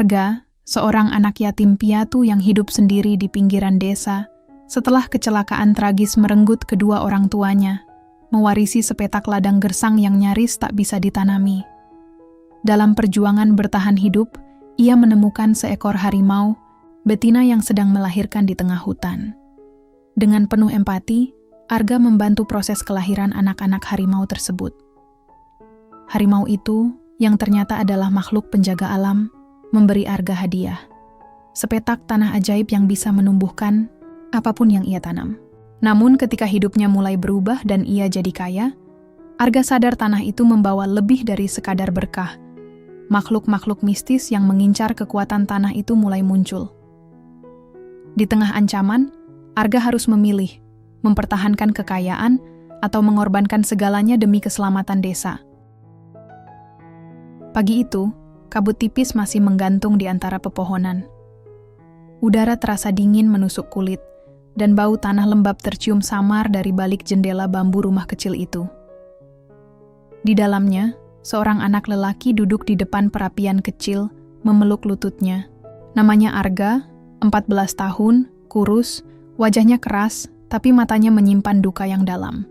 Arga, seorang anak yatim piatu yang hidup sendiri di pinggiran desa, setelah kecelakaan tragis merenggut kedua orang tuanya, mewarisi sepetak ladang gersang yang nyaris tak bisa ditanami. Dalam perjuangan bertahan hidup, ia menemukan seekor harimau, betina yang sedang melahirkan di tengah hutan. Dengan penuh empati, Arga membantu proses kelahiran anak-anak harimau tersebut. Harimau itu, yang ternyata adalah makhluk penjaga alam, memberi Arga hadiah. Sepetak tanah ajaib yang bisa menumbuhkan apapun yang ia tanam. Namun ketika hidupnya mulai berubah dan ia jadi kaya, Arga sadar tanah itu membawa lebih dari sekadar berkah. Makhluk-makhluk mistis yang mengincar kekuatan tanah itu mulai muncul. Di tengah ancaman, Arga harus memilih, mempertahankan kekayaan atau mengorbankan segalanya demi keselamatan desa. Pagi itu, kabut tipis masih menggantung di antara pepohonan. Udara terasa dingin menusuk kulit, dan bau tanah lembab tercium samar dari balik jendela bambu rumah kecil itu. Di dalamnya, seorang anak lelaki duduk di depan perapian kecil, memeluk lututnya. Namanya Arga, 14 tahun, kurus, wajahnya keras, tapi matanya menyimpan duka yang dalam.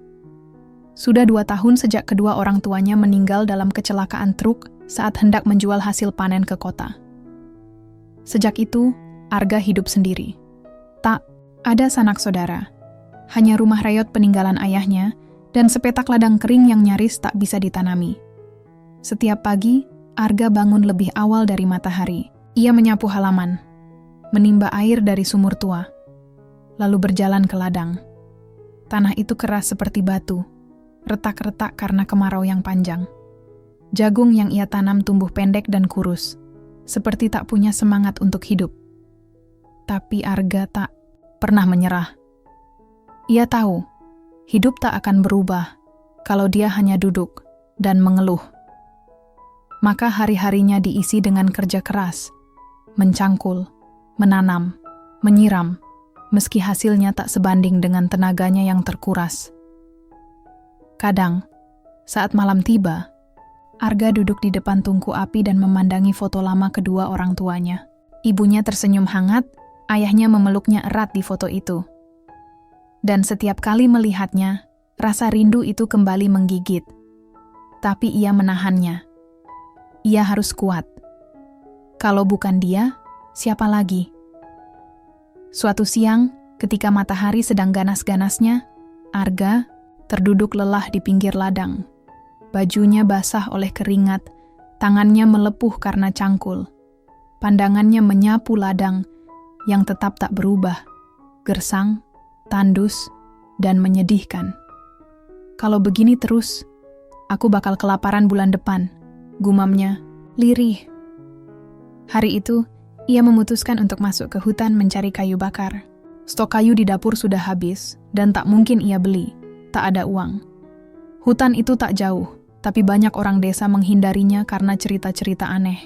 Sudah 2 tahun sejak kedua orang tuanya meninggal dalam kecelakaan truk saat hendak menjual hasil panen ke kota. Sejak itu, Arga hidup sendiri. Tak ada sanak saudara, hanya rumah reot peninggalan ayahnya dan sepetak ladang kering yang nyaris tak bisa ditanami. Setiap pagi, Arga bangun lebih awal dari matahari. Ia menyapu halaman, menimba air dari sumur tua, lalu berjalan ke ladang. Tanah itu keras seperti batu, retak-retak karena kemarau yang panjang. Jagung yang ia tanam tumbuh pendek dan kurus, seperti tak punya semangat untuk hidup. Tapi Arga tak pernah menyerah. Ia tahu, hidup tak akan berubah kalau dia hanya duduk dan mengeluh. Maka hari-harinya diisi dengan kerja keras, mencangkul, menanam, menyiram, meski hasilnya tak sebanding dengan tenaganya yang terkuras. Kadang, saat malam tiba, Arga duduk di depan tungku api dan memandangi foto lama kedua orang tuanya. Ibunya tersenyum hangat, ayahnya memeluknya erat di foto itu. Dan setiap kali melihatnya, rasa rindu itu kembali menggigit. Tapi ia menahannya. Ia harus kuat. Kalau bukan dia, siapa lagi? Suatu siang, ketika matahari sedang ganas-ganasnya, Arga terduduk lelah di pinggir ladang. Bajunya basah oleh keringat, tangannya melepuh karena cangkul. Pandangannya menyapu ladang yang tetap tak berubah, gersang, tandus, dan menyedihkan. Kalau begini terus, aku bakal kelaparan bulan depan, gumamnya, lirih. Hari itu, ia memutuskan untuk masuk ke hutan mencari kayu bakar. Stok kayu di dapur sudah habis, dan tak mungkin ia beli, tak ada uang. Hutan itu tak jauh, tapi banyak orang desa menghindarinya karena cerita-cerita aneh.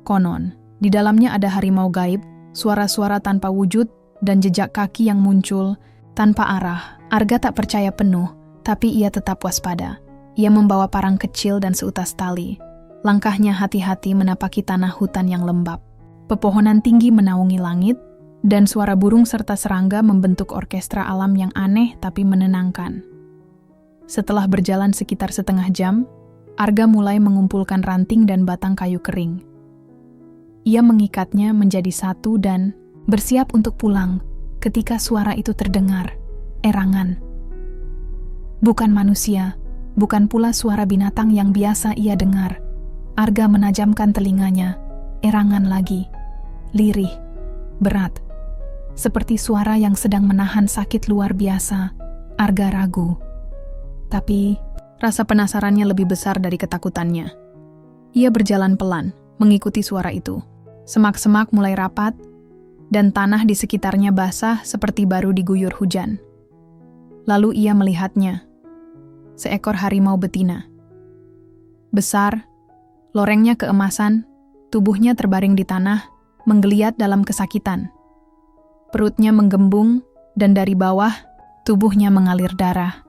Konon, di dalamnya ada harimau gaib, suara-suara tanpa wujud, dan jejak kaki yang muncul tanpa arah. Arga tak percaya penuh, tapi ia tetap waspada. Ia membawa parang kecil dan seutas tali. Langkahnya hati-hati menapaki tanah hutan yang lembab. Pepohonan tinggi menaungi langit, dan suara burung serta serangga membentuk orkestra alam yang aneh tapi menenangkan. Setelah berjalan sekitar setengah jam, Arga mulai mengumpulkan ranting dan batang kayu kering. Ia mengikatnya menjadi satu dan bersiap untuk pulang ketika suara itu terdengar, erangan. Bukan manusia, bukan pula suara binatang yang biasa ia dengar. Arga menajamkan telinganya, erangan lagi, lirih, berat. Seperti suara yang sedang menahan sakit luar biasa. Arga ragu. Tapi, rasa penasarannya lebih besar dari ketakutannya. Ia berjalan pelan, mengikuti suara itu. Semak-semak mulai rapat, dan tanah di sekitarnya basah seperti baru diguyur hujan. Lalu ia melihatnya. Seekor harimau betina. Besar, lorengnya keemasan, tubuhnya terbaring di tanah, menggeliat dalam kesakitan. Perutnya menggembung, dan dari bawah, tubuhnya mengalir darah.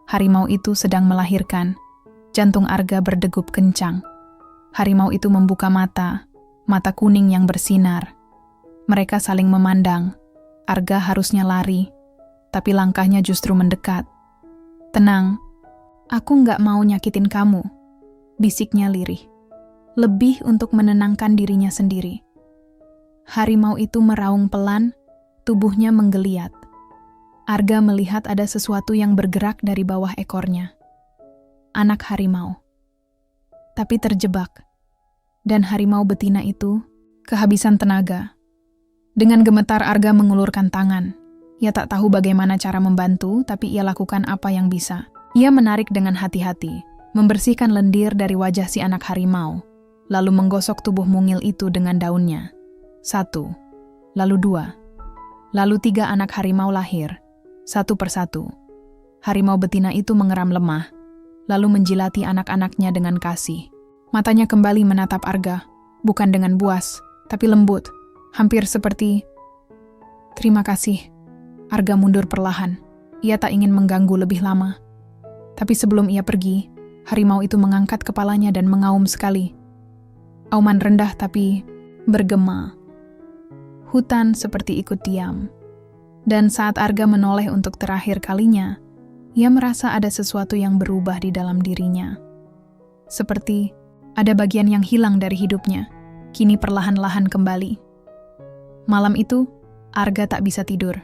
Harimau itu sedang melahirkan. Jantung Arga berdegup kencang. Harimau itu membuka mata, mata kuning yang bersinar. Mereka saling memandang. Arga harusnya lari, tapi langkahnya justru mendekat. "Tenang, aku nggak mau nyakitin kamu," bisiknya lirih. Lebih untuk menenangkan dirinya sendiri. Harimau itu meraung pelan, tubuhnya menggeliat. Arga melihat ada sesuatu yang bergerak dari bawah ekornya. Anak harimau. Tapi terjebak. Dan harimau betina itu kehabisan tenaga. Dengan gemetar Arga mengulurkan tangan. Ia tak tahu bagaimana cara membantu, tapi ia lakukan apa yang bisa. Ia menarik dengan hati-hati, membersihkan lendir dari wajah si anak harimau, lalu menggosok tubuh mungil itu dengan daunnya. 1, lalu 2, lalu 3 anak harimau lahir, satu persatu. Harimau betina itu mengeram lemah, lalu menjilati anak-anaknya dengan kasih. Matanya kembali menatap Arga, bukan dengan buas, tapi lembut. Hampir seperti, "Terima kasih." Arga mundur perlahan. Ia tak ingin mengganggu lebih lama. Tapi sebelum ia pergi, harimau itu mengangkat kepalanya dan mengaum sekali. Auman rendah tapi bergema. Hutan seperti ikut diam. Dan saat Arga menoleh untuk terakhir kalinya, ia merasa ada sesuatu yang berubah di dalam dirinya. Seperti ada bagian yang hilang dari hidupnya, kini perlahan-lahan kembali. Malam itu, Arga tak bisa tidur.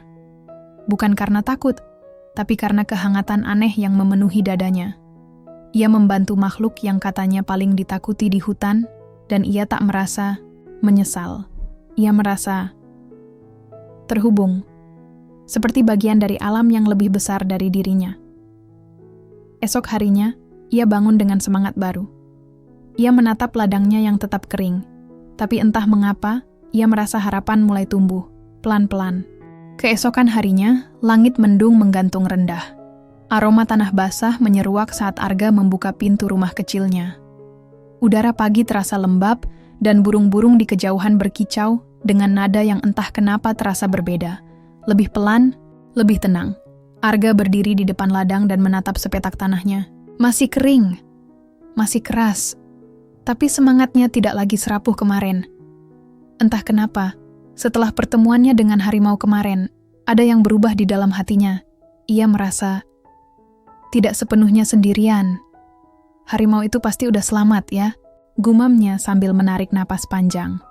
Bukan karena takut, tapi karena kehangatan aneh yang memenuhi dadanya. Ia membantu makhluk yang katanya paling ditakuti di hutan, dan ia tak merasa menyesal. Ia merasa terhubung, seperti bagian dari alam yang lebih besar dari dirinya. Esok harinya, ia bangun dengan semangat baru. Ia menatap ladangnya yang tetap kering, tapi entah mengapa, ia merasa harapan mulai tumbuh, pelan-pelan. Keesokan harinya, langit mendung menggantung rendah. Aroma tanah basah menyeruak saat Arga membuka pintu rumah kecilnya. Udara pagi terasa lembab, dan burung-burung di kejauhan berkicau dengan nada yang entah kenapa terasa berbeda. Lebih pelan, lebih tenang. Arga berdiri di depan ladang dan menatap sepetak tanahnya. Masih kering, masih keras, tapi semangatnya tidak lagi serapuh kemarin. Entah kenapa, setelah pertemuannya dengan harimau kemarin, ada yang berubah di dalam hatinya. Ia merasa tidak sepenuhnya sendirian. Harimau itu pasti udah selamat ya, gumamnya sambil menarik napas panjang.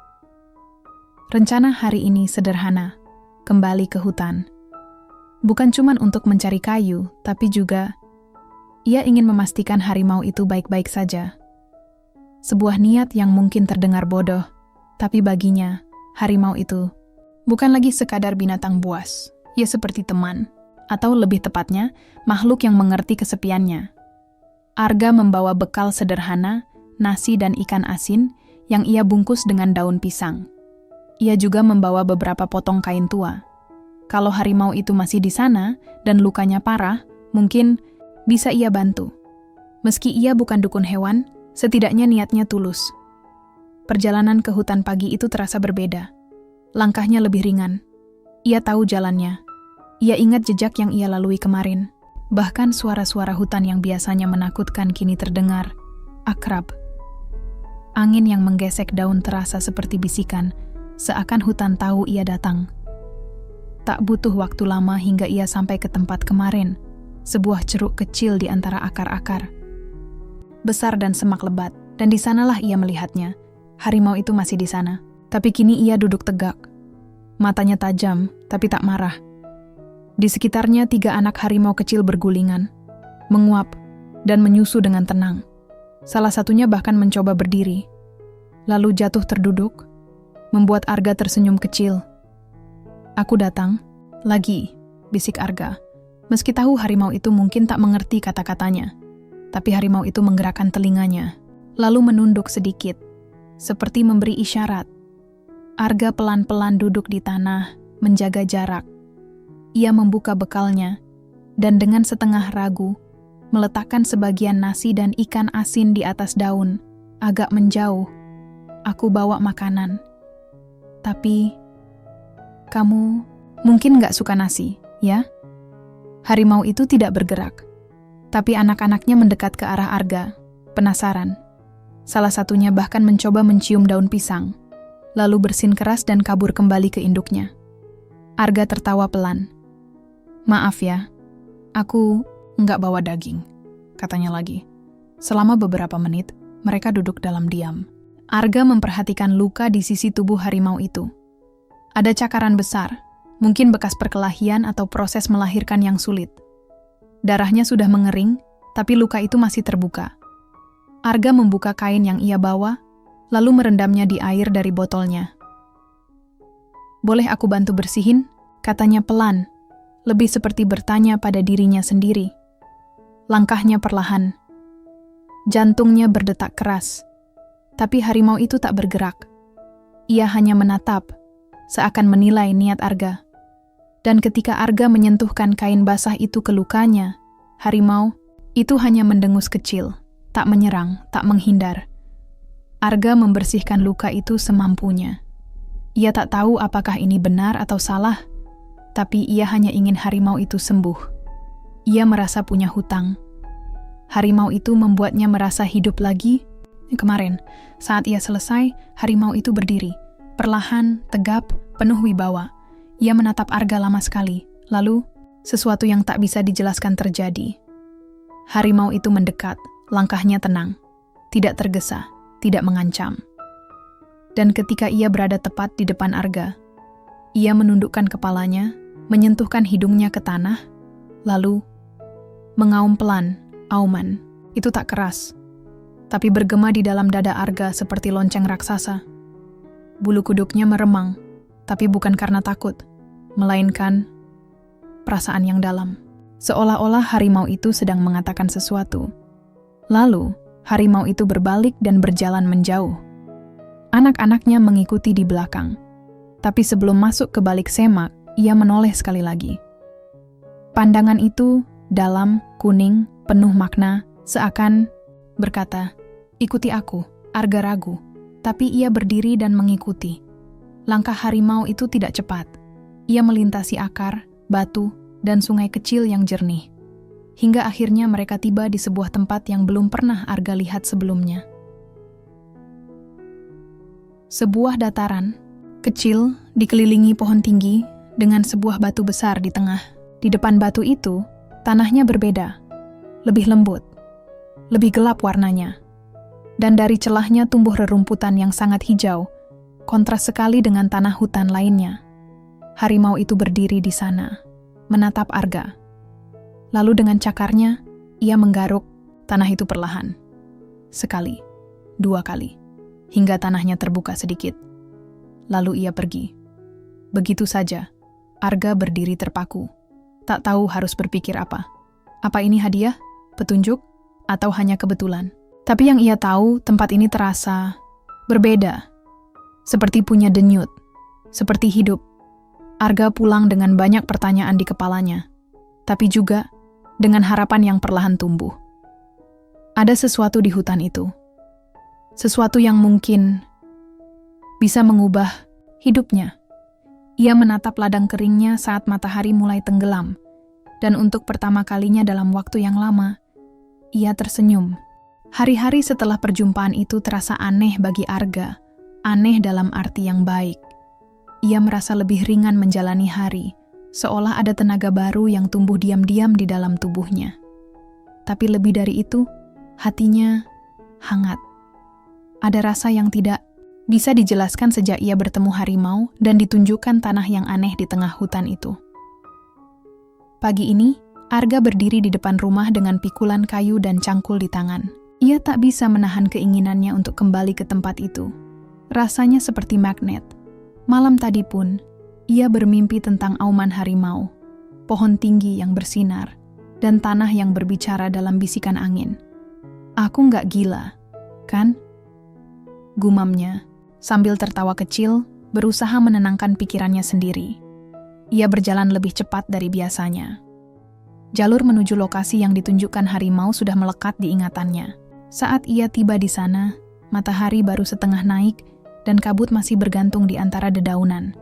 Rencana hari ini sederhana, kembali ke hutan. Bukan cuma untuk mencari kayu, tapi juga ia ingin memastikan harimau itu baik-baik saja. Sebuah niat yang mungkin terdengar bodoh, tapi baginya, harimau itu bukan lagi sekadar binatang buas. Ia seperti teman, atau lebih tepatnya, makhluk yang mengerti kesepiannya. Arga membawa bekal sederhana, nasi dan ikan asin yang ia bungkus dengan daun pisang. Ia juga membawa beberapa potong kain tua. Kalau harimau itu masih di sana dan lukanya parah, mungkin bisa ia bantu. Meski ia bukan dukun hewan, setidaknya niatnya tulus. Perjalanan ke hutan pagi itu terasa berbeda. Langkahnya lebih ringan. Ia tahu jalannya. Ia ingat jejak yang ia lalui kemarin. Bahkan suara-suara hutan yang biasanya menakutkan kini terdengar akrab. Angin yang menggesek daun terasa seperti bisikan, seakan hutan tahu ia datang. Tak butuh waktu lama hingga ia sampai ke tempat kemarin, sebuah ceruk kecil di antara akar-akar. Besar dan semak lebat, dan di sanalah ia melihatnya. Harimau itu masih di sana, tapi kini ia duduk tegak. Matanya tajam, tapi tak marah. Di sekitarnya 3 anak harimau kecil bergulingan, menguap, dan menyusu dengan tenang. Salah satunya bahkan mencoba berdiri, lalu jatuh terduduk, membuat Arga tersenyum kecil. "Aku datang, lagi," bisik Arga. Meski tahu harimau itu mungkin tak mengerti kata-katanya, tapi harimau itu menggerakkan telinganya, lalu menunduk sedikit, seperti memberi isyarat. Arga pelan-pelan duduk di tanah, menjaga jarak. Ia membuka bekalnya, dan dengan setengah ragu, meletakkan sebagian nasi dan ikan asin di atas daun, agak menjauh. "Aku bawa makanan. Tapi, kamu mungkin gak suka nasi, ya?" Harimau itu tidak bergerak, tapi anak-anaknya mendekat ke arah Arga, penasaran. Salah satunya bahkan mencoba mencium daun pisang. lalu bersin keras dan kabur kembali ke induknya. Arga tertawa pelan. "Maaf ya, aku nggak bawa daging," katanya lagi. Selama beberapa menit, mereka duduk dalam diam. Arga memperhatikan luka di sisi tubuh harimau itu. Ada cakaran besar, mungkin bekas perkelahian atau proses melahirkan yang sulit. Darahnya sudah mengering, tapi luka itu masih terbuka. Arga membuka kain yang ia bawa, lalu merendamnya di air dari botolnya. "Boleh aku bantu bersihin?" katanya pelan, lebih seperti bertanya pada dirinya sendiri. Langkahnya perlahan. Jantungnya berdetak keras. Tapi harimau itu tak bergerak. Ia hanya menatap, seakan menilai niat Arga. Dan ketika Arga menyentuhkan kain basah itu ke lukanya, harimau itu hanya mendengus kecil, tak menyerang, tak menghindar. Arga membersihkan luka itu semampunya. Ia tak tahu apakah ini benar atau salah, tapi ia hanya ingin harimau itu sembuh. Ia merasa punya hutang. Harimau itu membuatnya merasa hidup lagi. Kemarin, saat ia selesai, harimau itu berdiri. Perlahan, tegap, penuh wibawa. Ia menatap Arga lama sekali. Lalu, sesuatu yang tak bisa dijelaskan terjadi. Harimau itu mendekat, langkahnya tenang. Tidak tergesa, tidak mengancam. Dan ketika ia berada tepat di depan Arga, ia menundukkan kepalanya, menyentuhkan hidungnya ke tanah, lalu mengaum pelan, auman. Itu tak keras, tapi bergema di dalam dada Arga seperti lonceng raksasa. Bulu kuduknya meremang, tapi bukan karena takut, melainkan perasaan yang dalam. Seolah-olah harimau itu sedang mengatakan sesuatu. Lalu, harimau itu berbalik dan berjalan menjauh. Anak-anaknya mengikuti di belakang. Tapi sebelum masuk ke balik semak, ia menoleh sekali lagi. Pandangan itu dalam, kuning, penuh makna, seakan berkata, "Ikuti aku." Arga ragu, tapi ia berdiri dan mengikuti. Langkah harimau itu tidak cepat. Ia melintasi akar, batu, dan sungai kecil yang jernih. Hingga akhirnya mereka tiba di sebuah tempat yang belum pernah Arga lihat sebelumnya. Sebuah dataran kecil dikelilingi pohon tinggi dengan sebuah batu besar di tengah. Di depan batu itu, tanahnya berbeda, lebih lembut, lebih gelap warnanya. Dan dari celahnya tumbuh rerumputan yang sangat hijau, kontras sekali dengan tanah hutan lainnya. Harimau itu berdiri di sana, menatap Arga. Lalu dengan cakarnya, ia menggaruk tanah itu perlahan. Sekali, 2 kali, hingga tanahnya terbuka sedikit. Lalu ia pergi. Begitu saja, Arga berdiri terpaku. Tak tahu harus berpikir apa. Apa ini hadiah, petunjuk, atau hanya kebetulan? Tapi yang ia tahu, tempat ini terasa berbeda. Seperti punya denyut, seperti hidup. Arga pulang dengan banyak pertanyaan di kepalanya, tapi juga dengan harapan yang perlahan tumbuh. Ada sesuatu di hutan itu. Sesuatu yang mungkin bisa mengubah hidupnya. Ia menatap ladang keringnya saat matahari mulai tenggelam, dan untuk pertama kalinya dalam waktu yang lama, ia tersenyum. Hari-hari setelah perjumpaan itu terasa aneh bagi Arga, aneh dalam arti yang baik. Ia merasa lebih ringan menjalani hari, seolah ada tenaga baru yang tumbuh diam-diam di dalam tubuhnya. Tapi lebih dari itu, hatinya hangat. Ada rasa yang tidak bisa dijelaskan sejak ia bertemu harimau dan ditunjukkan tanah yang aneh di tengah hutan itu. Pagi ini, Arga berdiri di depan rumah dengan pikulan kayu dan cangkul di tangan. Ia tak bisa menahan keinginannya untuk kembali ke tempat itu. Rasanya seperti magnet. Malam tadi pun, ia bermimpi tentang auman harimau, pohon tinggi yang bersinar, dan tanah yang berbicara dalam bisikan angin. "Aku nggak gila, kan?" gumamnya, sambil tertawa kecil, berusaha menenangkan pikirannya sendiri. Ia berjalan lebih cepat dari biasanya. Jalur menuju lokasi yang ditunjukkan harimau sudah melekat di ingatannya. Saat ia tiba di sana, matahari baru setengah naik dan kabut masih bergantung di antara dedaunan.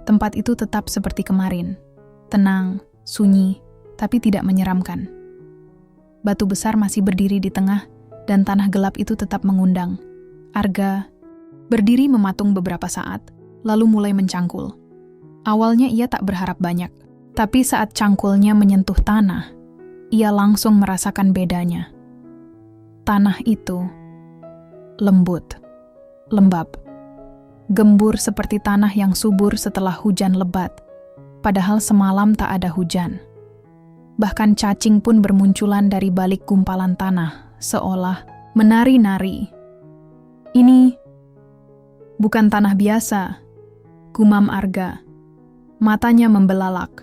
Tempat itu tetap seperti kemarin, tenang, sunyi, tapi tidak menyeramkan. Batu besar masih berdiri di tengah dan tanah gelap itu tetap mengundang. Arga Berdiri mematung beberapa saat, lalu mulai mencangkul. Awalnya ia tak berharap banyak, tapi saat cangkulnya menyentuh tanah, ia langsung merasakan bedanya. Tanah itu lembut, lembab, gembur seperti tanah yang subur setelah hujan lebat, padahal semalam tak ada hujan. Bahkan cacing pun bermunculan dari balik gumpalan tanah, seolah menari-nari. Ini bukan tanah biasa, gumam Arga. Matanya membelalak.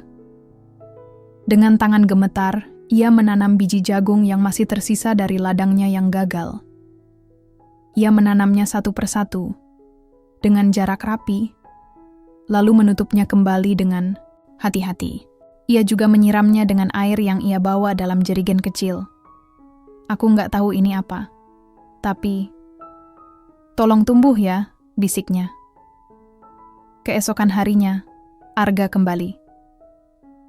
Dengan tangan gemetar, ia menanam biji jagung yang masih tersisa dari ladangnya yang gagal. Ia menanamnya satu persatu, dengan jarak rapi, lalu menutupnya kembali dengan hati-hati. Ia juga menyiramnya dengan air yang ia bawa dalam jerigen kecil. Aku nggak tahu ini apa, tapi tolong tumbuh ya, bisiknya. Keesokan harinya, Arga kembali.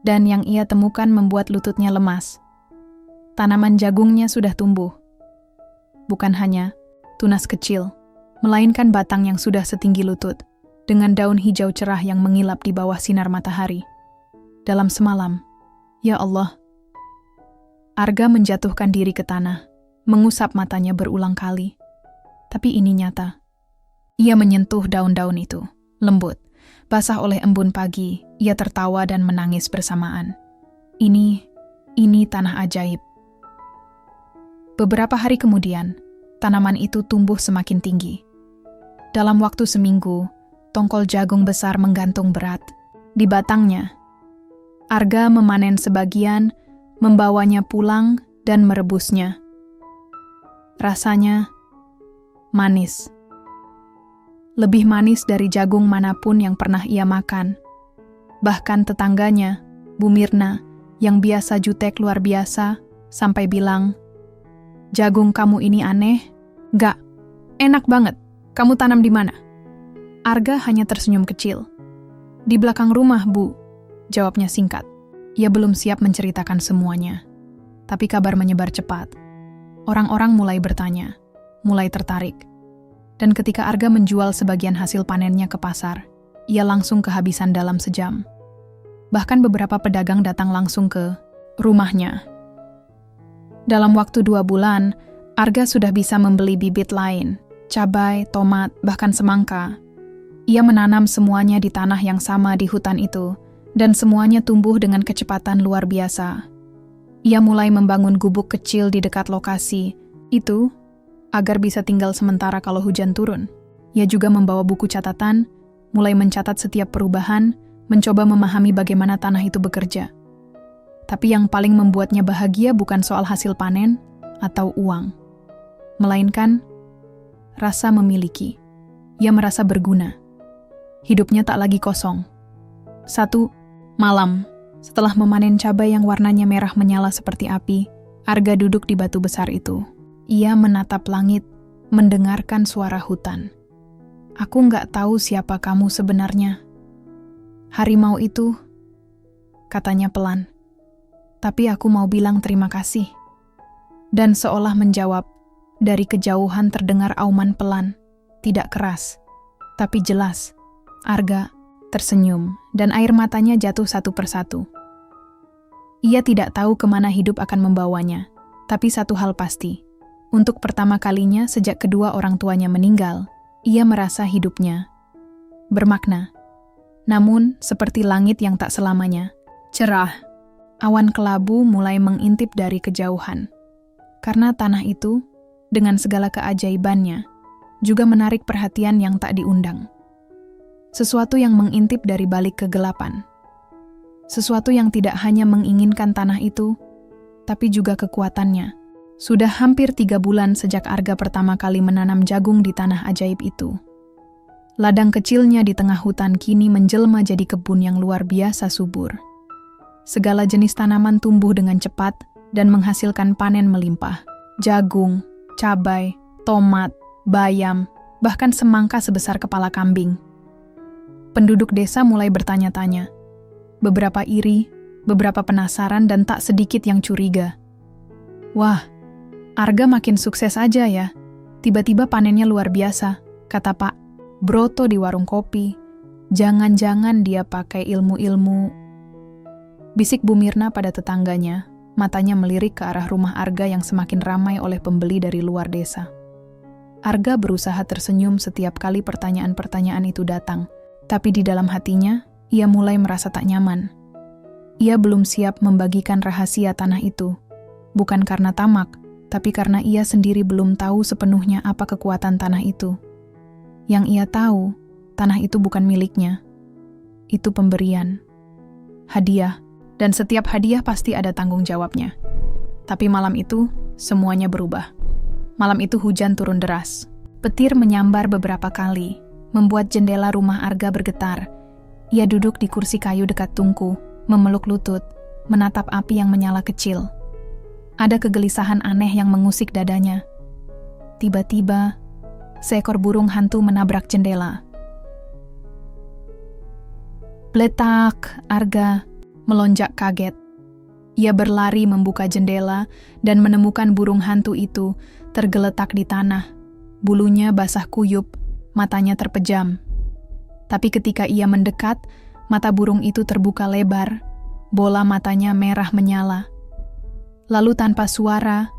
Dan yang ia temukan membuat lututnya lemas. Tanaman jagungnya sudah tumbuh. Bukan hanya tunas kecil, melainkan batang yang sudah setinggi lutut, dengan daun hijau cerah yang mengilap di bawah sinar matahari. Dalam semalam, ya Allah. Arga menjatuhkan diri ke tanah, mengusap matanya berulang kali. Tapi ini nyata. Ia menyentuh daun-daun itu, lembut. Basah oleh embun pagi, ia tertawa dan menangis bersamaan. Ini tanah ajaib. Beberapa hari kemudian, tanaman itu tumbuh semakin tinggi. Dalam waktu seminggu, tongkol jagung besar menggantung berat. Di batangnya, Arga memanen sebagian, membawanya pulang dan merebusnya. Rasanya manis. Lebih manis dari jagung manapun yang pernah ia makan. Bahkan tetangganya, Bu Mirna, yang biasa jutek luar biasa, sampai bilang, "Jagung kamu ini aneh." "Gak, enak banget. Kamu tanam di mana?" Arga hanya tersenyum kecil. "Di belakang rumah, Bu," jawabnya singkat. Ia belum siap menceritakan semuanya. Tapi kabar menyebar cepat. Orang-orang mulai bertanya, mulai tertarik. Dan ketika Arga menjual sebagian hasil panennya ke pasar, ia langsung kehabisan dalam sejam. Bahkan beberapa pedagang datang langsung ke rumahnya. Dalam waktu 2 bulan, Arga sudah bisa membeli bibit lain, cabai, tomat, bahkan semangka. Ia menanam semuanya di tanah yang sama di hutan itu, dan semuanya tumbuh dengan kecepatan luar biasa. Ia mulai membangun gubuk kecil di dekat lokasi itu, agar bisa tinggal sementara kalau hujan turun. Ia juga membawa buku catatan, mulai mencatat setiap perubahan, mencoba memahami bagaimana tanah itu bekerja. Tapi yang paling membuatnya bahagia bukan soal hasil panen atau uang, melainkan rasa memiliki. Ia merasa berguna. Hidupnya tak lagi kosong. Satu malam, setelah memanen cabai yang warnanya merah menyala seperti api, Arga duduk di batu besar itu. Ia menatap langit, mendengarkan suara hutan. "Aku nggak tahu siapa kamu sebenarnya. Harimau itu," katanya pelan. "Tapi aku mau bilang terima kasih." Dan seolah menjawab, dari kejauhan terdengar auman pelan, tidak keras, tapi jelas. Arga tersenyum, dan air matanya jatuh satu persatu. Ia tidak tahu kemana hidup akan membawanya, tapi satu hal pasti. Untuk pertama kalinya sejak kedua orang tuanya meninggal, ia merasa hidupnya bermakna. Namun, seperti langit yang tak selamanya, cerah, awan kelabu mulai mengintip dari kejauhan. Karena tanah itu, dengan segala keajaibannya, juga menarik perhatian yang tak diundang. Sesuatu yang mengintip dari balik kegelapan. Sesuatu yang tidak hanya menginginkan tanah itu, tapi juga kekuatannya. Sudah hampir 3 bulan sejak Arga pertama kali menanam jagung di tanah ajaib itu. Ladang kecilnya di tengah hutan kini menjelma jadi kebun yang luar biasa subur. Segala jenis tanaman tumbuh dengan cepat dan menghasilkan panen melimpah. Jagung, cabai, tomat, bayam, bahkan semangka sebesar kepala kambing. Penduduk desa mulai bertanya-tanya. Beberapa iri, beberapa penasaran, dan tak sedikit yang curiga. "Wah, Arga makin sukses aja ya. Tiba-tiba panennya luar biasa," kata Pak Broto di warung kopi. Jangan-jangan dia pakai ilmu-ilmu. Bisik Bu Mirna pada tetangganya, matanya melirik ke arah rumah Arga yang semakin ramai oleh pembeli dari luar desa. Arga berusaha tersenyum setiap kali pertanyaan-pertanyaan itu datang, tapi di dalam hatinya, ia mulai merasa tak nyaman. Ia belum siap membagikan rahasia tanah itu, bukan karena tamak, tapi karena ia sendiri belum tahu sepenuhnya apa kekuatan tanah itu. Yang ia tahu, tanah itu bukan miliknya. Itu pemberian. Hadiah. Dan setiap hadiah pasti ada tanggung jawabnya. Tapi malam itu, semuanya berubah. Malam itu hujan turun deras. Petir menyambar beberapa kali, membuat jendela rumah Arga bergetar. Ia duduk di kursi kayu dekat tungku, memeluk lutut, menatap api yang menyala kecil. Ada kegelisahan aneh yang mengusik dadanya. Tiba-tiba, seekor burung hantu menabrak jendela. Bletak, Arga melonjak kaget. Ia berlari membuka jendela dan menemukan burung hantu itu tergeletak di tanah. Bulunya basah kuyup, matanya terpejam. Tapi ketika ia mendekat, mata burung itu terbuka lebar, bola matanya merah menyala. Lalu tanpa suara,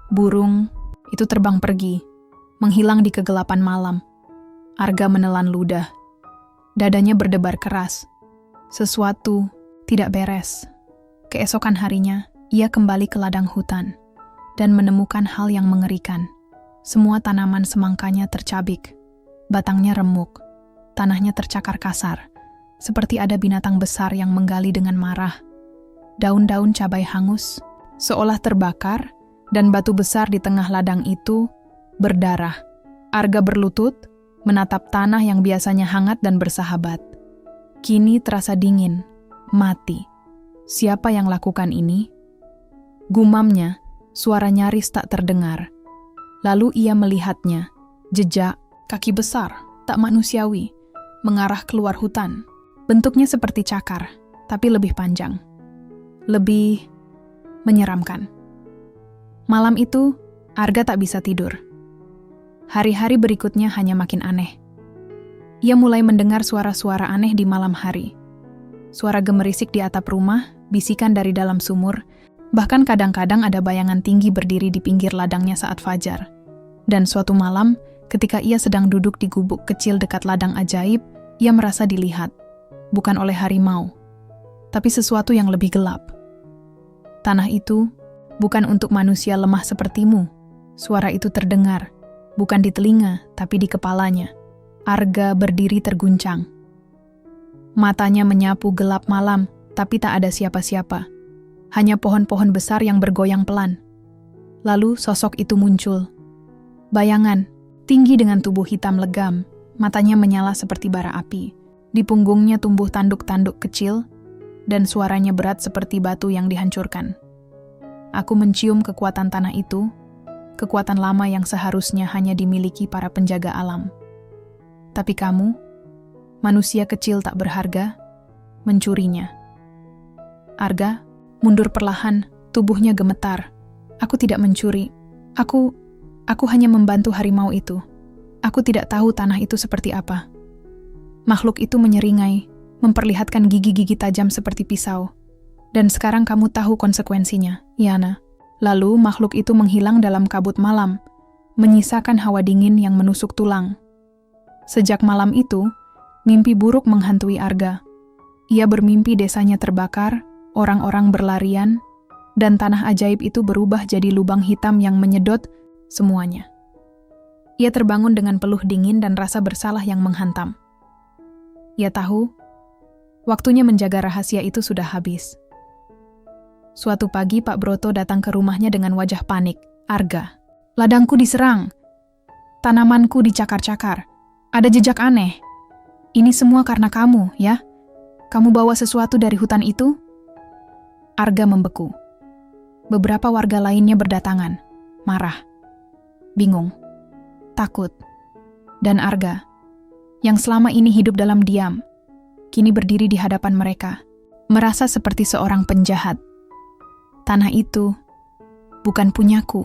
burung itu terbang pergi, menghilang di kegelapan malam. Arga menelan ludah. Dadanya berdebar keras. Sesuatu tidak beres. Keesokan harinya, ia kembali ke ladang hutan dan menemukan hal yang mengerikan. Semua tanaman semangkanya tercabik, batangnya remuk, tanahnya tercakar kasar, seperti ada binatang besar yang menggali dengan marah. Daun-daun cabai hangus, seolah terbakar, dan batu besar di tengah ladang itu berdarah. Arga berlutut, menatap tanah yang biasanya hangat dan bersahabat. Kini terasa dingin, mati. Siapa yang lakukan ini? Gumamnya, suara nyaris tak terdengar. Lalu ia melihatnya, jejak kaki besar, tak manusiawi, mengarah keluar hutan. Bentuknya seperti cakar, tapi lebih panjang. Lebih menyeramkan. Malam itu, Arga tak bisa tidur. Hari-hari berikutnya hanya makin aneh. Ia mulai mendengar suara-suara aneh di malam hari. Suara gemerisik di atap rumah, bisikan dari dalam sumur, bahkan kadang-kadang ada bayangan tinggi berdiri di pinggir ladangnya saat fajar. Dan suatu malam, ketika ia sedang duduk di gubuk kecil dekat ladang ajaib, ia merasa dilihat, bukan oleh harimau, tapi sesuatu yang lebih gelap. Tanah itu bukan untuk manusia lemah sepertimu. Suara itu terdengar, bukan di telinga, tapi di kepalanya. Arga berdiri terguncang. Matanya menyapu gelap malam, tapi tak ada siapa-siapa. Hanya pohon-pohon besar yang bergoyang pelan. Lalu sosok itu muncul. Bayangan, tinggi dengan tubuh hitam legam, matanya menyala seperti bara api. Di punggungnya tumbuh tanduk-tanduk kecil, dan suaranya berat seperti batu yang dihancurkan. Aku mencium kekuatan tanah itu, kekuatan lama yang seharusnya hanya dimiliki para penjaga alam. Tapi kamu, manusia kecil tak berharga, mencurinya. Arga mundur perlahan, tubuhnya gemetar. Aku tidak mencuri. Aku hanya membantu harimau itu. Aku tidak tahu tanah itu seperti apa. Makhluk itu menyeringai, memperlihatkan gigi-gigi tajam seperti pisau. Dan sekarang kamu tahu konsekuensinya, Yana. Lalu makhluk itu menghilang dalam kabut malam, menyisakan hawa dingin yang menusuk tulang. Sejak malam itu, mimpi buruk menghantui Arga. Ia bermimpi desanya terbakar, orang-orang berlarian, dan tanah ajaib itu berubah jadi lubang hitam yang menyedot semuanya. Ia terbangun dengan peluh dingin dan rasa bersalah yang menghantam. Ia tahu, waktunya menjaga rahasia itu sudah habis. Suatu pagi Pak Broto datang ke rumahnya dengan wajah panik. Arga, ladangku diserang. Tanamanku dicakar-cakar. Ada jejak aneh. Ini semua karena kamu, ya? Kamu bawa sesuatu dari hutan itu? Arga membeku. Beberapa warga lainnya berdatangan. Marah. Bingung. Takut. Dan Arga, yang selama ini hidup dalam diam, kini berdiri di hadapan mereka, merasa seperti seorang penjahat. Tanah itu bukan punyaku,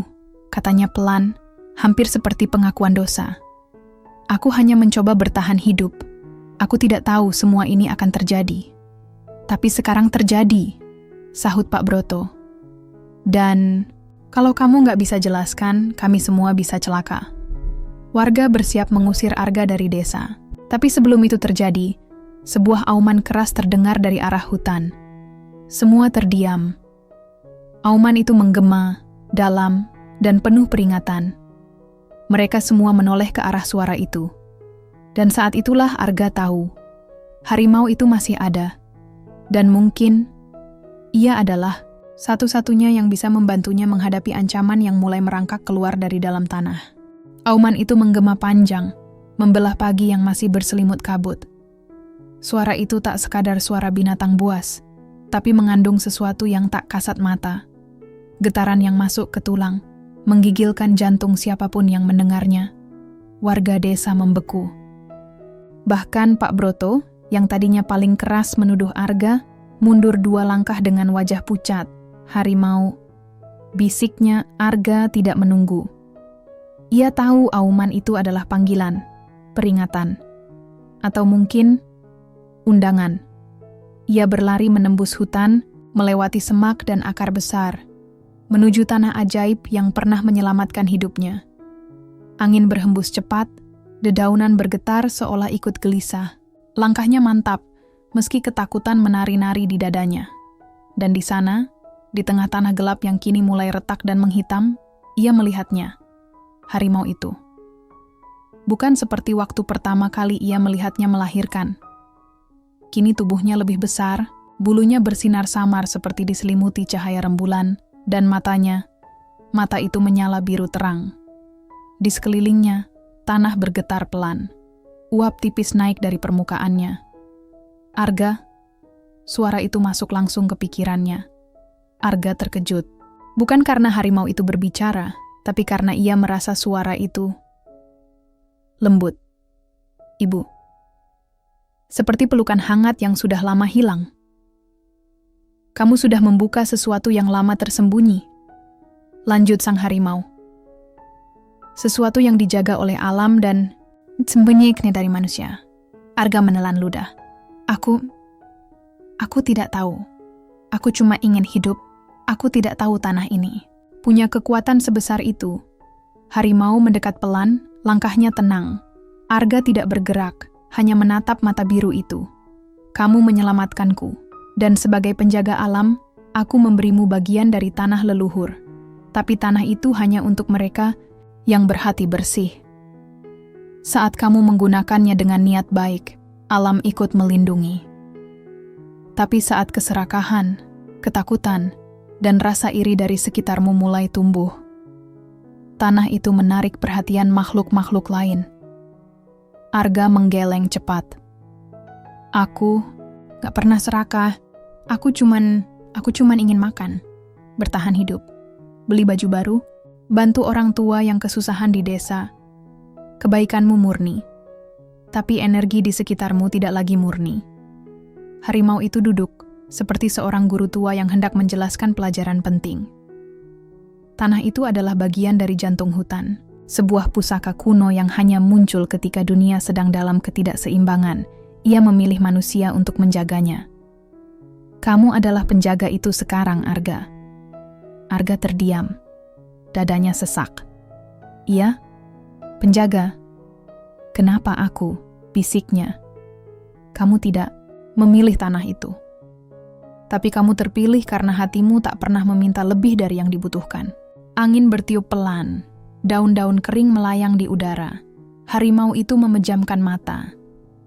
katanya pelan, hampir seperti pengakuan dosa. Aku hanya mencoba bertahan hidup. Aku tidak tahu semua ini akan terjadi. Tapi sekarang terjadi, sahut Pak Broto. Dan kalau kamu nggak bisa jelaskan, kami semua bisa celaka. Warga bersiap mengusir Arga dari desa. Tapi sebelum itu terjadi, sebuah auman keras terdengar dari arah hutan. Semua terdiam. Auman itu menggema, dalam, dan penuh peringatan. Mereka semua menoleh ke arah suara itu. Dan saat itulah Arga tahu, harimau itu masih ada. Dan mungkin, ia adalah satu-satunya yang bisa membantunya menghadapi ancaman yang mulai merangkak keluar dari dalam tanah. Auman itu menggema panjang, membelah pagi yang masih berselimut kabut. Suara itu tak sekadar suara binatang buas, tapi mengandung sesuatu yang tak kasat mata. Getaran yang masuk ke tulang, menggigilkan jantung siapapun yang mendengarnya. Warga desa membeku. Bahkan Pak Broto, yang tadinya paling keras menuduh Arga, mundur 2 langkah dengan wajah pucat. Harimau. Bisiknya, Arga tidak menunggu. Ia tahu auman itu adalah panggilan, peringatan, atau mungkin undangan. Ia berlari menembus hutan, melewati semak dan akar besar, menuju tanah ajaib yang pernah menyelamatkan hidupnya. Angin berhembus cepat, dedaunan bergetar seolah ikut gelisah. Langkahnya mantap, meski ketakutan menari-nari di dadanya. Dan di sana, di tengah tanah gelap yang kini mulai retak dan menghitam, ia melihatnya. Harimau itu. Bukan seperti waktu pertama kali ia melihatnya melahirkan. Kini tubuhnya lebih besar, bulunya bersinar samar seperti diselimuti cahaya rembulan, dan mata itu menyala biru terang. Di sekelilingnya, tanah bergetar pelan. Uap tipis naik dari permukaannya. Arga, suara itu masuk langsung ke pikirannya. Arga terkejut. Bukan karena harimau itu berbicara, tapi karena ia merasa suara itu lembut. Ibu. Seperti pelukan hangat yang sudah lama hilang. Kamu sudah membuka sesuatu yang lama tersembunyi. Lanjut sang harimau. Sesuatu yang dijaga oleh alam dan sembunyi dari manusia. Arga menelan ludah. Aku tidak tahu. Aku cuma ingin hidup. Aku tidak tahu tanah ini punya kekuatan sebesar itu. Harimau mendekat pelan, langkahnya tenang. Arga tidak bergerak, hanya menatap mata biru itu. Kamu menyelamatkanku, dan sebagai penjaga alam, aku memberimu bagian dari tanah leluhur. Tapi tanah itu hanya untuk mereka yang berhati bersih. Saat kamu menggunakannya dengan niat baik, alam ikut melindungi. Tapi saat keserakahan, ketakutan, dan rasa iri dari sekitarmu mulai tumbuh, tanah itu menarik perhatian makhluk-makhluk lain. Arga menggeleng cepat. Aku gak pernah serakah. Aku cuman ingin makan, bertahan hidup, beli baju baru, bantu orang tua yang kesusahan di desa. Kebaikanmu murni, tapi energi di sekitarmu tidak lagi murni. Harimau itu duduk, seperti seorang guru tua yang hendak menjelaskan pelajaran penting. Tanah itu adalah bagian dari jantung hutan, sebuah pusaka kuno yang hanya muncul ketika dunia sedang dalam ketidakseimbangan. Ia memilih manusia untuk menjaganya. Kamu adalah penjaga itu sekarang, Arga. Arga terdiam. Dadanya sesak. Iya? Penjaga? Kenapa aku? Bisiknya. Kamu tidak memilih tanah itu. Tapi kamu terpilih karena hatimu tak pernah meminta lebih dari yang dibutuhkan. Angin bertiup pelan, daun-daun kering melayang di udara. Harimau itu memejamkan mata.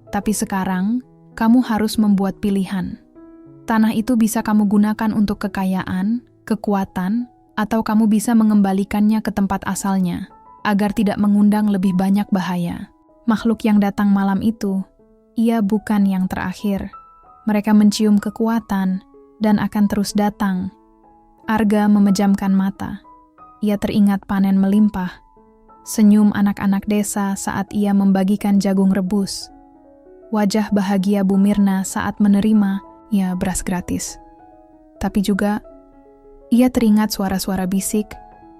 Tapi sekarang, kamu harus membuat pilihan. Tanah itu bisa kamu gunakan untuk kekayaan, kekuatan, atau kamu bisa mengembalikannya ke tempat asalnya, agar tidak mengundang lebih banyak bahaya. Makhluk yang datang malam itu, ia bukan yang terakhir. Mereka mencium kekuatan, dan akan terus datang. Arga memejamkan mata. Ia teringat panen melimpah. Senyum anak-anak desa saat ia membagikan jagung rebus. Wajah bahagia Bu Mirna saat menerima beras gratis. Tapi juga, ia teringat suara-suara bisik,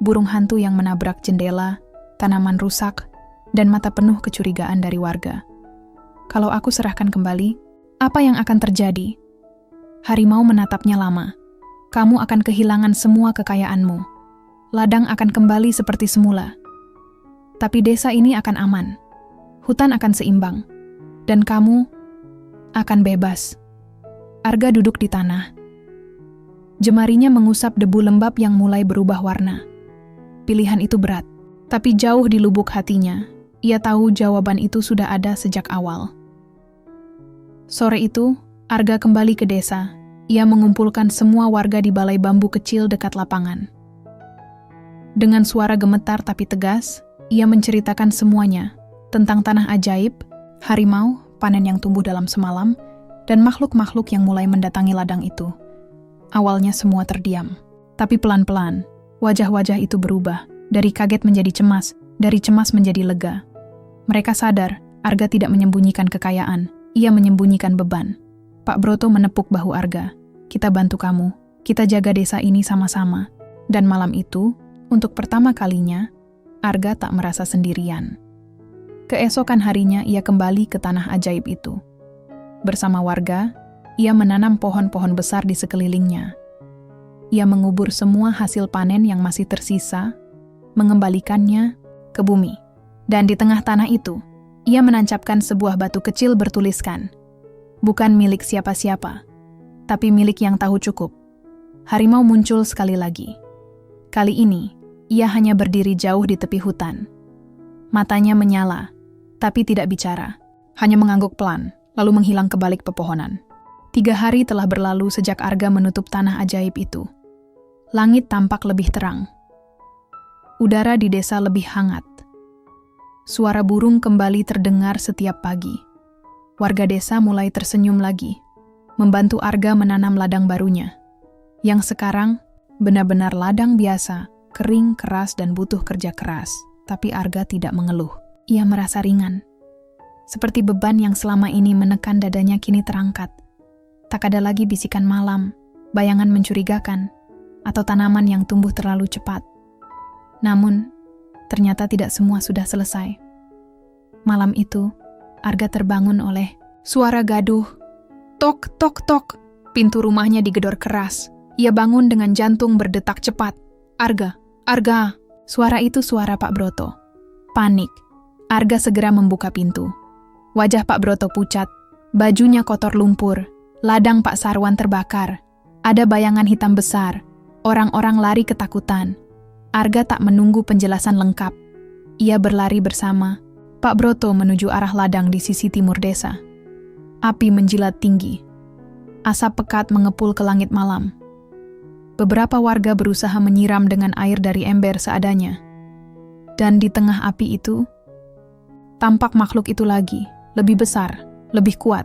burung hantu yang menabrak jendela, tanaman rusak, dan mata penuh kecurigaan dari warga. Kalau aku serahkan kembali, apa yang akan terjadi? Harimau menatapnya lama. Kamu akan kehilangan semua kekayaanmu. Ladang akan kembali seperti semula. Tapi desa ini akan aman. Hutan akan seimbang. Dan kamu akan bebas. Arga duduk di tanah. Jemarinya mengusap debu lembab yang mulai berubah warna. Pilihan itu berat. Tapi jauh di lubuk hatinya, ia tahu jawaban itu sudah ada sejak awal. Sore itu, Arga kembali ke desa. Ia mengumpulkan semua warga di balai bambu kecil dekat lapangan. Dengan suara gemetar tapi tegas, ia menceritakan semuanya tentang tanah ajaib, harimau, panen yang tumbuh dalam semalam, dan makhluk-makhluk yang mulai mendatangi ladang itu. Awalnya semua terdiam, tapi pelan-pelan, wajah-wajah itu berubah, dari kaget menjadi cemas, dari cemas menjadi lega. Mereka sadar, Arga tidak menyembunyikan kekayaan, ia menyembunyikan beban. Pak Broto menepuk bahu Arga. Kita bantu kamu, kita jaga desa ini sama-sama. Dan malam itu, untuk pertama kalinya, Arga tak merasa sendirian. Keesokan harinya ia kembali ke tanah ajaib itu. Bersama warga, ia menanam pohon-pohon besar di sekelilingnya. Ia mengubur semua hasil panen yang masih tersisa, mengembalikannya ke bumi. Dan di tengah tanah itu, ia menancapkan sebuah batu kecil bertuliskan, "Bukan milik siapa-siapa, tapi milik yang tahu cukup." Harimau muncul sekali lagi. Kali ini, ia hanya berdiri jauh di tepi hutan. Matanya menyala, tapi tidak bicara. Hanya mengangguk pelan, lalu menghilang ke balik pepohonan. 3 hari telah berlalu sejak Arga menutup tanah ajaib itu. Langit tampak lebih terang. Udara di desa lebih hangat. Suara burung kembali terdengar setiap pagi. Warga desa mulai tersenyum lagi, membantu Arga menanam ladang barunya. Yang sekarang benar-benar ladang biasa, kering, keras, dan butuh kerja keras. Tapi Arga tidak mengeluh. Ia merasa ringan. Seperti beban yang selama ini menekan dadanya kini terangkat. Tak ada lagi bisikan malam, bayangan mencurigakan, atau tanaman yang tumbuh terlalu cepat. Namun, ternyata tidak semua sudah selesai. Malam itu, Arga terbangun oleh suara gaduh. Tok, tok, tok. Pintu rumahnya digedor keras. Ia bangun dengan jantung berdetak cepat. Arga, Arga. Suara itu suara Pak Broto. Panik. Arga segera membuka pintu. Wajah Pak Broto pucat. Bajunya kotor lumpur. Ladang Pak Sarwan terbakar. Ada bayangan hitam besar. Orang-orang lari ketakutan. Arga tak menunggu penjelasan lengkap. Ia berlari bersama Pak Broto menuju arah ladang di sisi timur desa. Api menjilat tinggi. Asap pekat mengepul ke langit malam. Beberapa warga berusaha menyiram dengan air dari ember seadanya. Dan di tengah api itu, tampak makhluk itu lagi, lebih besar, lebih kuat.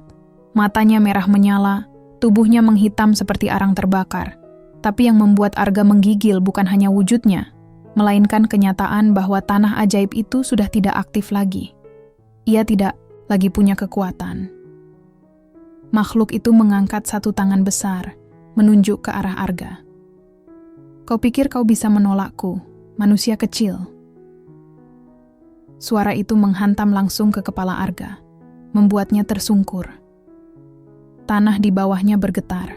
Matanya merah menyala, tubuhnya menghitam seperti arang terbakar. Tapi yang membuat Arga menggigil bukan hanya wujudnya, melainkan kenyataan bahwa tanah ajaib itu sudah tidak aktif lagi. Ia tidak lagi punya kekuatan. Makhluk itu mengangkat satu tangan besar, menunjuk ke arah Arga. Kau pikir kau bisa menolakku, manusia kecil? Suara itu menghantam langsung ke kepala Arga, membuatnya tersungkur. Tanah di bawahnya bergetar.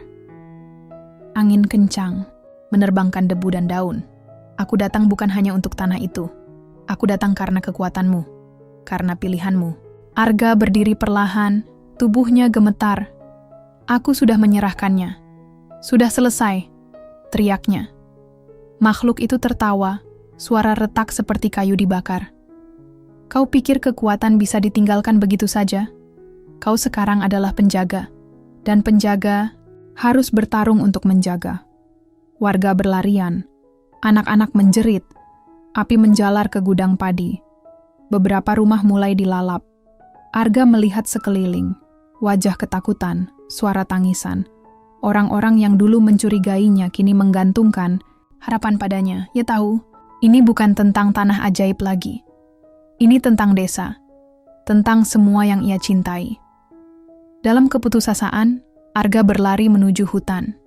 Angin kencang, menerbangkan debu dan daun. Aku datang bukan hanya untuk tanah itu. Aku datang karena kekuatanmu, karena pilihanmu. Arga berdiri perlahan, tubuhnya gemetar. Aku sudah menyerahkannya. Sudah selesai, teriaknya. Makhluk itu tertawa, suara retak seperti kayu dibakar. Kau pikir kekuatan bisa ditinggalkan begitu saja? Kau sekarang adalah penjaga, dan penjaga harus bertarung untuk menjaga. Warga berlarian, anak-anak menjerit, api menjalar ke gudang padi. Beberapa rumah mulai dilalap. Arga melihat sekeliling, wajah ketakutan, suara tangisan. Orang-orang yang dulu mencurigainya kini menggantungkan harapan padanya. Ia tahu, ini bukan tentang tanah ajaib lagi. Ini tentang desa, tentang semua yang ia cintai. Dalam keputusasaan, Arga berlari menuju hutan.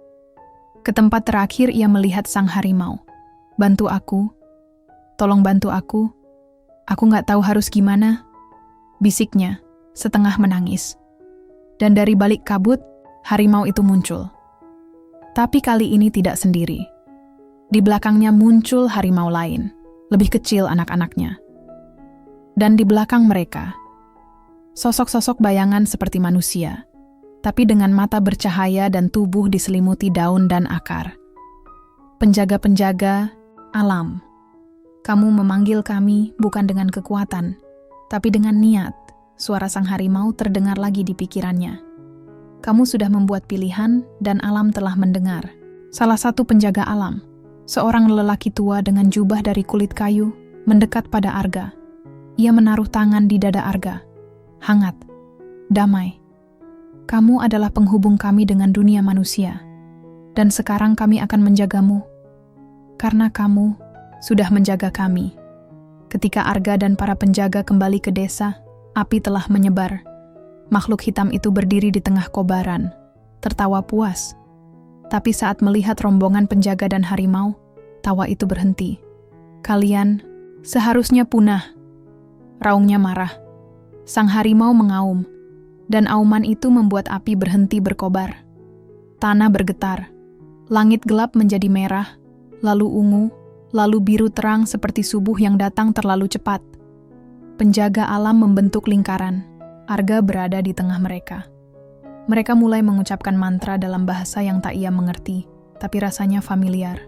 Ke tempat terakhir ia melihat sang harimau. Bantu aku, tolong bantu aku. Aku nggak tahu harus gimana, bisiknya, setengah menangis. Dan dari balik kabut, harimau itu muncul. Tapi kali ini tidak sendiri. Di belakangnya muncul harimau lain, lebih kecil anak-anaknya. Dan di belakang mereka, sosok-sosok bayangan seperti manusia, tapi dengan mata bercahaya dan tubuh diselimuti daun dan akar. Penjaga-penjaga alam. Kamu memanggil kami bukan dengan kekuatan, tapi dengan niat. Suara sang harimau terdengar lagi di pikirannya. Kamu sudah membuat pilihan dan alam telah mendengar. Salah satu penjaga alam, seorang lelaki tua dengan jubah dari kulit kayu, mendekat pada Arga. Ia menaruh tangan di dada Arga. Hangat, damai. Kamu adalah penghubung kami dengan dunia manusia. Dan sekarang kami akan menjagamu. Karena kamu sudah menjaga kami. Ketika Arga dan para penjaga kembali ke desa, api telah menyebar. Makhluk hitam itu berdiri di tengah kobaran, tertawa puas. Tapi saat melihat rombongan penjaga dan harimau, tawa itu berhenti. Kalian seharusnya punah. Raungnya marah. Sang harimau mengaum, dan auman itu membuat api berhenti berkobar. Tanah bergetar. Langit gelap menjadi merah, lalu ungu, lalu biru terang seperti subuh yang datang terlalu cepat. Penjaga alam membentuk lingkaran. Arga berada di tengah mereka. Mereka mulai mengucapkan mantra dalam bahasa yang tak ia mengerti, tapi rasanya familiar.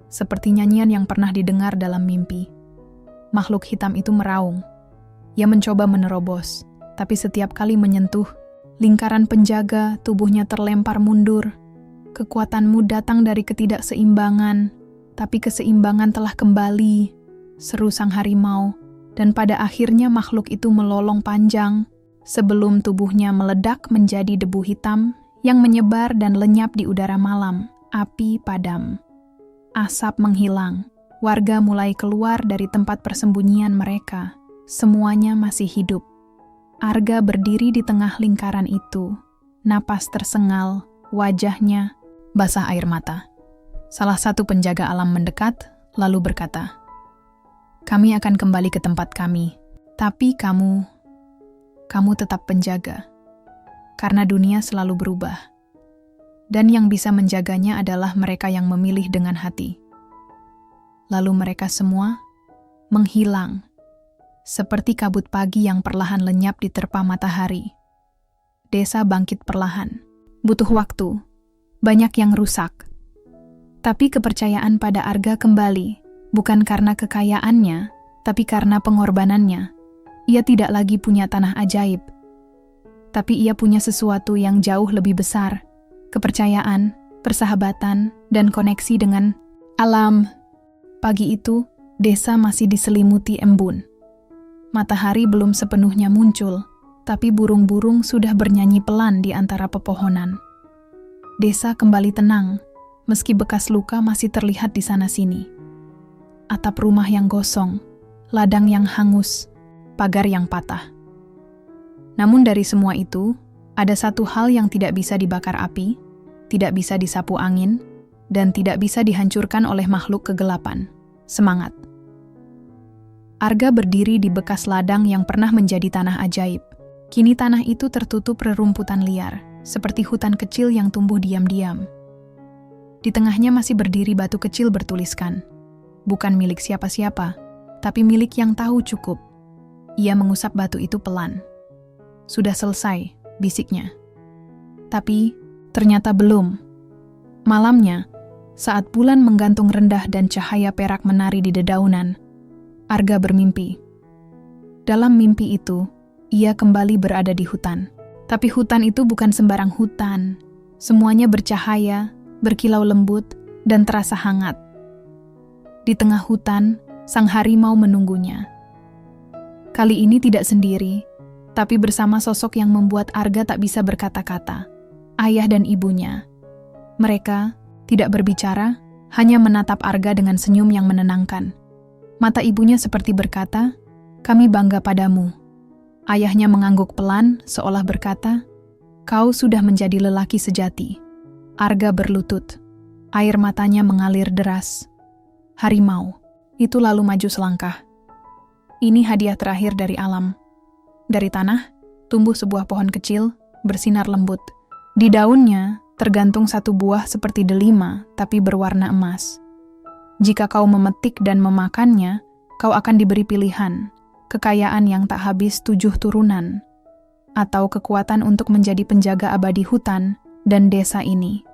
Seperti nyanyian yang pernah didengar dalam mimpi. Makhluk hitam itu meraung. Ia mencoba menerobos, tapi setiap kali menyentuh, lingkaran penjaga tubuhnya terlempar mundur. Kekuatanmu datang dari ketidakseimbangan, tapi keseimbangan telah kembali, seru sang harimau, dan pada akhirnya makhluk itu melolong panjang, sebelum tubuhnya meledak menjadi debu hitam yang menyebar dan lenyap di udara malam. Api padam. Asap menghilang. Warga mulai keluar dari tempat persembunyian mereka. Semuanya masih hidup. Arga berdiri di tengah lingkaran itu. Napas tersengal, wajahnya basah air mata. Salah satu penjaga alam mendekat, lalu berkata, "Kami akan kembali ke tempat kami, tapi kamu tetap penjaga, karena dunia selalu berubah. Dan yang bisa menjaganya adalah mereka yang memilih dengan hati." Lalu mereka semua menghilang, seperti kabut pagi yang perlahan lenyap di terpa matahari. Desa bangkit perlahan. Butuh waktu, banyak yang rusak. Tapi kepercayaan pada Arga kembali, bukan karena kekayaannya, tapi karena pengorbanannya. Ia tidak lagi punya tanah ajaib, tapi ia punya sesuatu yang jauh lebih besar, kepercayaan, persahabatan, dan koneksi dengan alam. Pagi itu, desa masih diselimuti embun. Matahari belum sepenuhnya muncul, tapi burung-burung sudah bernyanyi pelan di antara pepohonan. Desa kembali tenang, meski bekas luka masih terlihat di sana-sini. Atap rumah yang gosong, ladang yang hangus, pagar yang patah. Namun dari semua itu, ada satu hal yang tidak bisa dibakar api, tidak bisa disapu angin, dan tidak bisa dihancurkan oleh makhluk kegelapan: semangat. Arga berdiri di bekas ladang yang pernah menjadi tanah ajaib. Kini tanah itu tertutup rerumputan liar, seperti hutan kecil yang tumbuh diam-diam. Di tengahnya masih berdiri batu kecil bertuliskan, bukan milik siapa-siapa, tapi milik yang tahu cukup. Ia mengusap batu itu pelan. "Sudah selesai," bisiknya. Tapi ternyata belum. Malamnya, saat bulan menggantung rendah dan cahaya perak menari di dedaunan, Arga bermimpi. Dalam mimpi itu, ia kembali berada di hutan. Tapi hutan itu bukan sembarang hutan. Semuanya bercahaya, berkilau lembut, dan terasa hangat. Di tengah hutan, sang harimau menunggunya. Kali ini tidak sendiri, tapi bersama sosok yang membuat Arga tak bisa berkata-kata, ayah dan ibunya. Mereka tidak berbicara, hanya menatap Arga dengan senyum yang menenangkan. Mata ibunya seperti berkata, "Kami bangga padamu." Ayahnya mengangguk pelan, seolah berkata, "Kau sudah menjadi lelaki sejati." Arga berlutut. Air matanya mengalir deras. Harimau itu lalu maju selangkah. Ini hadiah terakhir dari alam. Dari tanah, tumbuh sebuah pohon kecil, bersinar lembut. Di daunnya, tergantung satu buah seperti delima, tapi berwarna emas. Jika kau memetik dan memakannya, kau akan diberi pilihan, kekayaan yang tak habis 7 turunan, atau kekuatan untuk menjadi penjaga abadi hutan dan desa ini.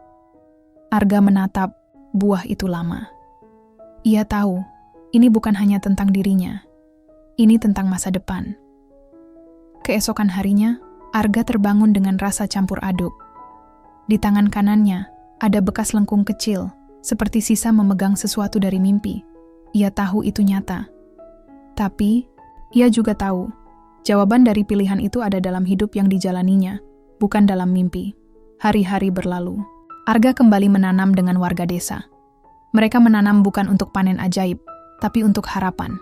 Arga menatap buah itu lama. Ia tahu, ini bukan hanya tentang dirinya. Ini tentang masa depan. Keesokan harinya, Arga terbangun dengan rasa campur aduk. Di tangan kanannya, ada bekas lengkung kecil, seperti sisa memegang sesuatu dari mimpi. Ia tahu itu nyata. Tapi, ia juga tahu, jawaban dari pilihan itu ada dalam hidup yang dijalaninya, bukan dalam mimpi. Hari-hari berlalu. Arga kembali menanam dengan warga desa. Mereka menanam bukan untuk panen ajaib, tapi untuk harapan.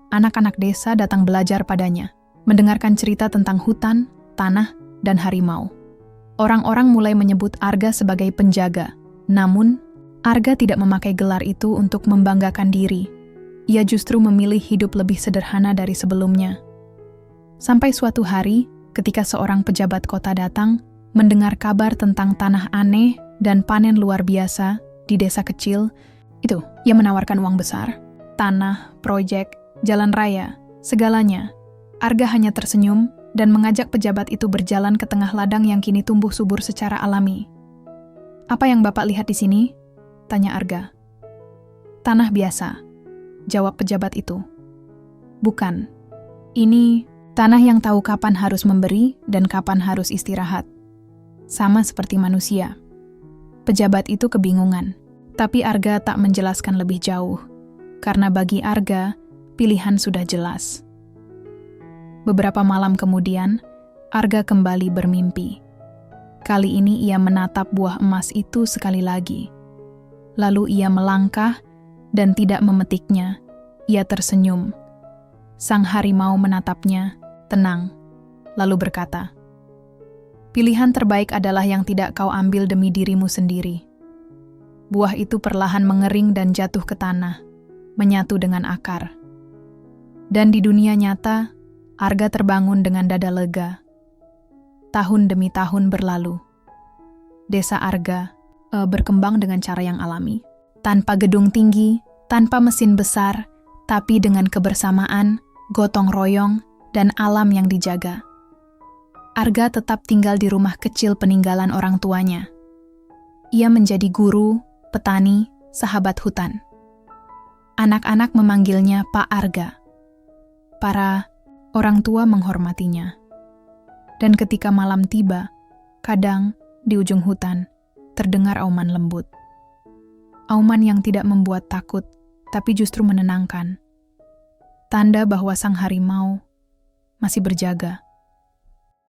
Anak-anak desa datang belajar padanya, mendengarkan cerita tentang hutan, tanah, dan harimau. Orang-orang mulai menyebut Arga sebagai penjaga. Namun, Arga tidak memakai gelar itu untuk membanggakan diri. Ia justru memilih hidup lebih sederhana dari sebelumnya. Sampai suatu hari, ketika seorang pejabat kota datang, mendengar kabar tentang tanah aneh dan panen luar biasa di desa kecil, ia menawarkan uang besar. Tanah, proyek, jalan raya, segalanya. Arga hanya tersenyum dan mengajak pejabat itu berjalan ke tengah ladang yang kini tumbuh subur secara alami. "Apa yang Bapak lihat di sini?" tanya Arga. "Tanah biasa," jawab pejabat itu. "Bukan. Ini tanah yang tahu kapan harus memberi dan kapan harus istirahat. Sama seperti manusia." Pejabat itu kebingungan, tapi Arga tak menjelaskan lebih jauh, karena bagi Arga, pilihan sudah jelas. Beberapa malam kemudian, Arga kembali bermimpi. Kali ini ia menatap buah emas itu sekali lagi. Lalu ia melangkah dan tidak memetiknya. Ia tersenyum. Sang harimau menatapnya, tenang, lalu berkata, "Pilihan terbaik adalah yang tidak kau ambil demi dirimu sendiri." Buah itu perlahan mengering dan jatuh ke tanah, menyatu dengan akar. Dan di dunia nyata, Arga terbangun dengan dada lega. Tahun demi tahun berlalu. Desa Arga berkembang dengan cara yang alami. Tanpa gedung tinggi, tanpa mesin besar, tapi dengan kebersamaan, gotong royong, dan alam yang dijaga. Arga tetap tinggal di rumah kecil peninggalan orang tuanya. Ia menjadi guru, petani, sahabat hutan. Anak-anak memanggilnya Pak Arga. Para orang tua menghormatinya. Dan ketika malam tiba, kadang di ujung hutan terdengar auman lembut. Auman yang tidak membuat takut, tapi justru menenangkan. Tanda bahwa sang harimau masih berjaga.